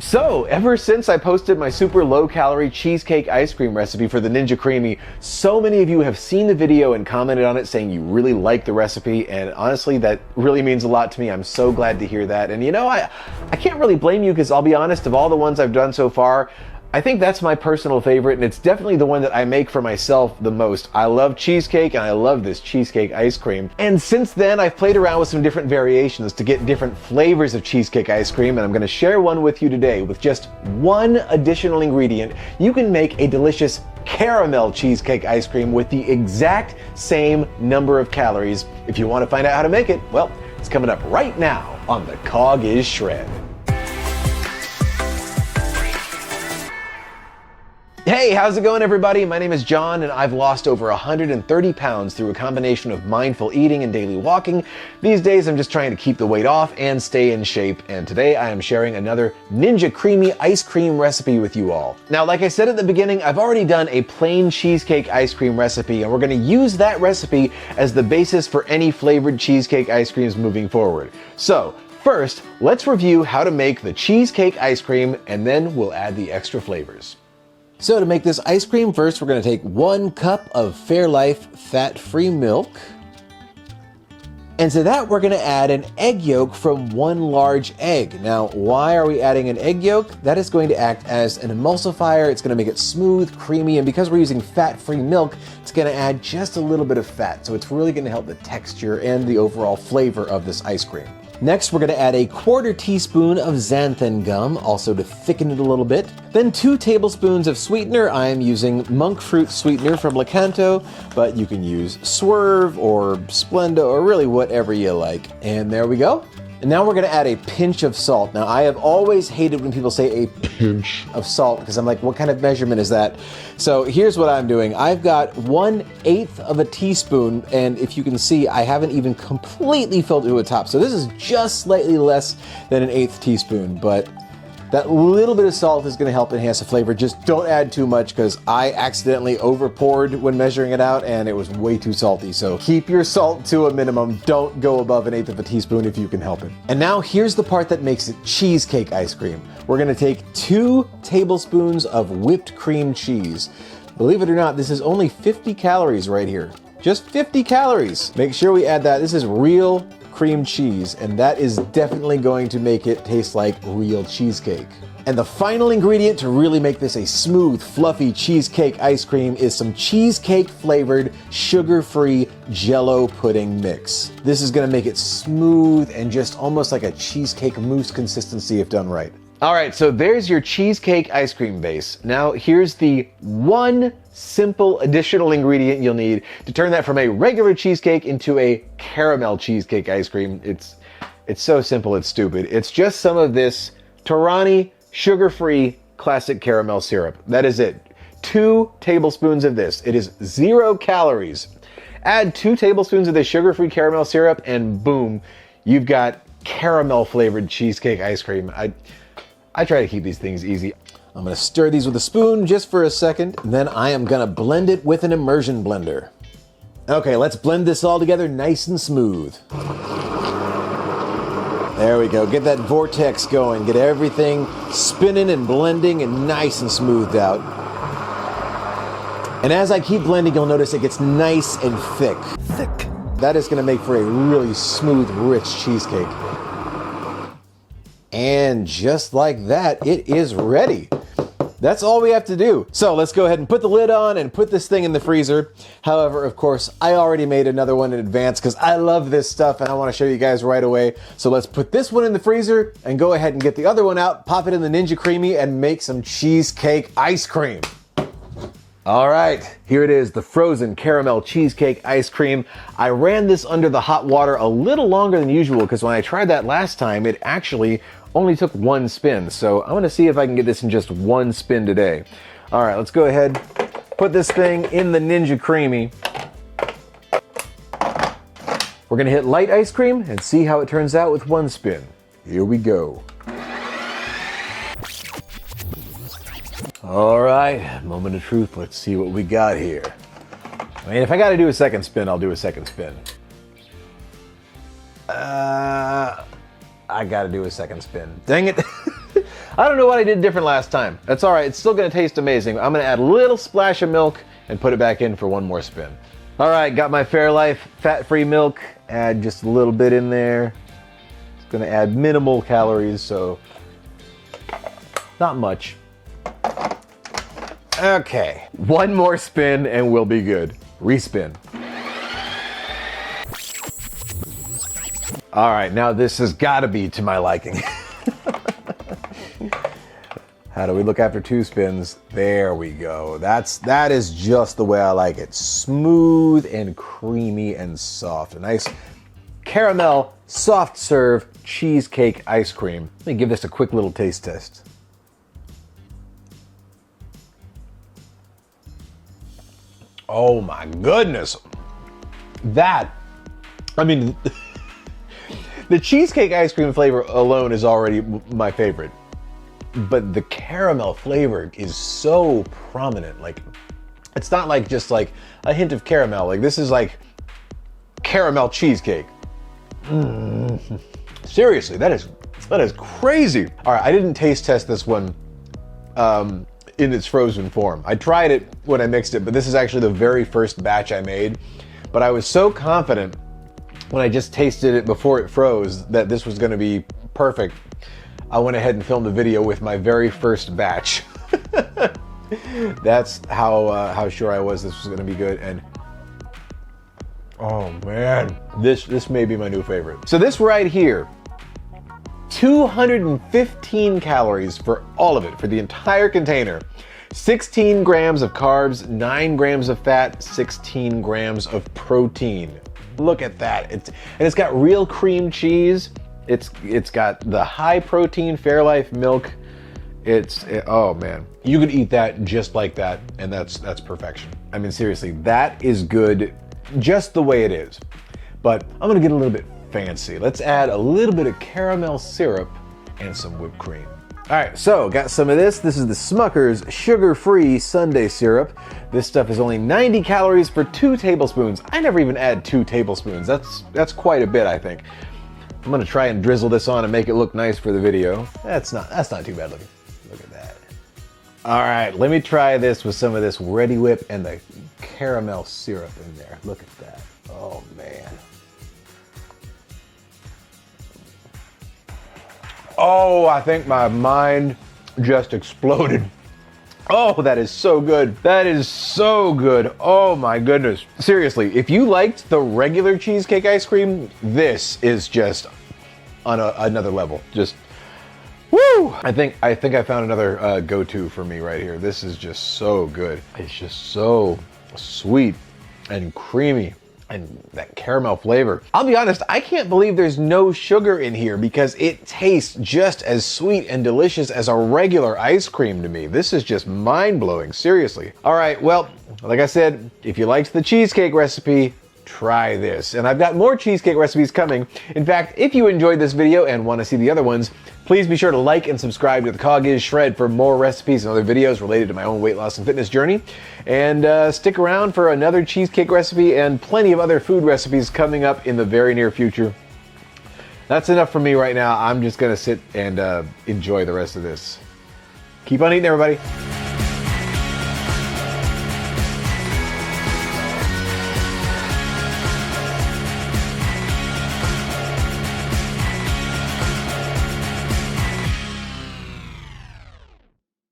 So, ever since I posted my super low-calorie cheesecake ice cream recipe for the Ninja Creami, so many of you have seen the video and commented on it saying you really like the recipe, and honestly, that really means a lot to me. I'm so glad to hear that. And you know, I can't really blame you, because I'll be honest, of all the ones I've done so far, I think that's my personal favorite, and it's definitely the one that I make for myself the most. I love cheesecake, and I love this cheesecake ice cream. And since then, I've played around with some different variations to get different flavors of cheesecake ice cream, and I'm gonna share one with you today. With just one additional ingredient, you can make a delicious caramel cheesecake ice cream with the exact same number of calories. If you want to find out how to make it, well, it's coming up right now on The Cog is Shred. Hey, how's it going, everybody? My name is John, and I've lost over 130 pounds through a combination of mindful eating and daily walking. These days, I'm just trying to keep the weight off and stay in shape, and today I am sharing another Ninja Creami ice cream recipe with you all. Now, like I said at the beginning, I've already done a plain cheesecake ice cream recipe, and we're gonna use that recipe as the basis for any flavored cheesecake ice creams moving forward. So, first, let's review how to make the cheesecake ice cream, and then we'll add the extra flavors. So to make this ice cream, first we're going to take 1 cup of Fairlife fat-free milk. And to that we're going to add an egg yolk from 1 large egg. Now, why are we adding an egg yolk? That is going to act as an emulsifier. It's going to make it smooth, creamy, and because we're using fat-free milk, it's going to add just a little bit of fat. So it's really going to help the texture and the overall flavor of this ice cream. Next, we're going to add a 1/4 teaspoon of xanthan gum, also to thicken it a little bit. Then 2 tablespoons of sweetener. I am using monk fruit sweetener from Lakanto, but you can use Swerve or Splenda or really whatever you like. And there we go. And now we're going to add a pinch of salt. Now, I have always hated when people say a pinch of salt, because I'm like, what kind of measurement is that? So here's what I'm doing. I've got 1/8 of a teaspoon, and if you can see, I haven't even completely filled it to the top. So this is just slightly less than an 1/8 teaspoon, but that little bit of salt is going to help enhance the flavor. Just don't add too much, because I accidentally over poured when measuring it out and it was way too salty. So keep your salt to a minimum. Don't go above 1/8 of a teaspoon if you can help it. And now here's the part that makes it cheesecake ice cream. We're going to take 2 tablespoons of whipped cream cheese. Believe it or not, this is only 50 calories right here. Just 50 calories. Make sure we add that. This is real cream cheese, and that is definitely going to make it taste like real cheesecake. And the final ingredient to really make this a smooth, fluffy cheesecake ice cream is some cheesecake flavored, sugar-free Jell-O pudding mix. This is going to make it smooth and just almost like a cheesecake mousse consistency if done right. All right, so there's your cheesecake ice cream base. Now here's the one simple additional ingredient you'll need to turn that from a regular cheesecake into a caramel cheesecake ice cream. It's so simple, it's stupid. It's just some of this Torani sugar-free classic caramel syrup. That is it. 2 tablespoons of this. It is 0 calories. Add 2 tablespoons of this sugar-free caramel syrup and boom, you've got caramel flavored cheesecake ice cream. I try to keep these things easy. I'm gonna stir these with a spoon just for a second, then I am gonna blend it with an immersion blender. Okay, let's blend this all together nice and smooth. There we go, get that vortex going, get everything spinning and blending and nice and smoothed out. And as I keep blending, you'll notice it gets nice and thick. That is gonna make for a really smooth, rich cheesecake. And just like that, it is ready. That's all we have to do. So let's go ahead and put the lid on and put this thing in the freezer. However, of course, I already made another one in advance because I love this stuff and I want to show you guys right away. So let's put this one in the freezer and go ahead and get the other one out, pop it in the Ninja Creami, and make some cheesecake ice cream. All right, here it is, the frozen caramel cheesecake ice cream. I ran this under the hot water a little longer than usual because when I tried that last time, it actually only took 1 spin. So I'm gonna see if I can get this in just 1 spin today. All right, let's go ahead, put this thing in the Ninja Creami. We're gonna hit light ice cream and see how it turns out with 1 spin. Here we go. All right, moment of truth. Let's see what we got here. I mean, if I gotta do a second spin, I'll do a second spin. I gotta do a second spin. Dang it. I don't know what I did different last time. That's all right, it's still gonna taste amazing. I'm gonna add a little splash of milk and put it back in for one more spin. All right, got my Fairlife fat-free milk. Add just a little bit in there. It's gonna add minimal calories, so not much. Okay, one more spin and we'll be good. Respin. All right, now this has gotta be to my liking. How do we look after 2 spins? There we go. That is just the way I like it. Smooth and creamy and soft. A nice caramel soft serve cheesecake ice cream. Let me give this a quick little taste test. Oh my goodness. I mean, the cheesecake ice cream flavor alone is already my favorite. But the caramel flavor is so prominent. Like, it's not like just like a hint of caramel. Like, this is like caramel cheesecake. Seriously, that is crazy. All right, I didn't taste test this one in its frozen form. I tried it when I mixed it, but this is actually the very first batch I made. But I was so confident when I just tasted it before it froze that this was gonna be perfect. I went ahead and filmed a video with my very first batch. That's how sure I was this was gonna be good. And oh man, this may be my new favorite. So this right here, 215 calories for all of it, for the entire container. 16 grams of carbs, 9 grams of fat, 16 grams of protein. Look at that. It's got real cream cheese. It's got the high protein Fairlife milk. Oh man, you could eat that just like that, and that's perfection. I mean, seriously, that is good just the way it is. But I'm gonna get a little bit fancy. Let's add a little bit of caramel syrup and some whipped cream. All right, so got some of this. This is the Smucker's sugar-free sundae syrup. This stuff is only 90 calories for 2 tablespoons. I never even add 2 tablespoons. That's quite a bit, I think. I'm gonna try and drizzle this on and make it look nice for the video. That's not too bad looking. Look at that. All right, let me try this with some of this Ready Whip and the caramel syrup in there. Look at that. Oh man. Oh, I think my mind just exploded. Oh, that is so good. That is so good. Oh my goodness. Seriously, if you liked the regular cheesecake ice cream, this is just on another level. Just, woo! I think I found another go-to for me right here. This is just so good. It's just so sweet and creamy. And that caramel flavor. I'll be honest, I can't believe there's no sugar in here because it tastes just as sweet and delicious as a regular ice cream to me. This is just mind-blowing, seriously. All right, well, like I said, if you liked the cheesecake recipe, try this. And I've got more cheesecake recipes coming. In fact, if you enjoyed this video and want to see the other ones, please be sure to like and subscribe to the CHEESECAKE for more recipes and other videos related to my own weight loss and fitness journey. And stick around for another cheesecake recipe and plenty of other food recipes coming up in the very near future. That's enough for me right now. I'm just gonna sit and enjoy the rest of this. Keep on eating, everybody.